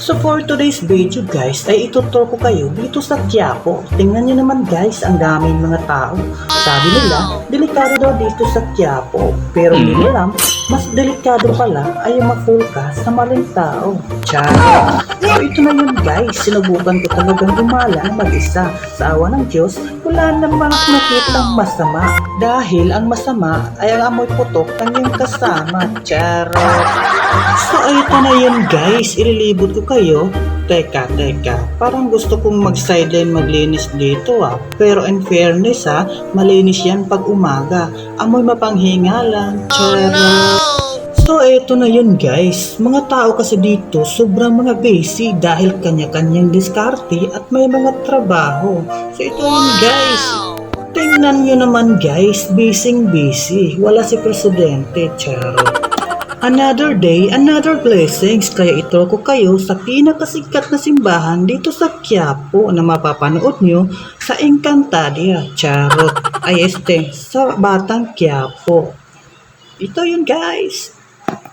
So for today's video guys, ay ituturo ko kayo dito sa Quiapo. Tingnan nyo naman guys, ang daming mga tao. Sabi nila, delikado daw dito sa Quiapo. Pero hindi alam, mas delikado pala ay ma-fool ka sa maling tao. Tiyan! So ito na yun guys, sinubukan ko talagang gumala mag-isa. Sa awa ng Diyos, wala namang nakitang masama. Dahil ang masama ay ang amoy putok ng iyong kasama. Charot! So ito na yun guys, ililibot ko kayo. Teka, parang gusto kong mag-sideline maglinis dito Pero in fairness malinis yan pag umaga. Amoy mapanghinga lang. Charot! So eto na yun guys, mga tao kasi dito sobrang mga busy dahil kanya-kanyang diskarte at may mga trabaho. So ito yun guys, tingnan nyo naman guys, busy, wala si Presidente. Charot! Another day, another blessings, kaya ito ko kayo sa pinakasikat na simbahan dito sa Quiapo na mapapanood nyo sa Encantadia. Charot! Ay sa Batang Quiapo. Ito yun guys.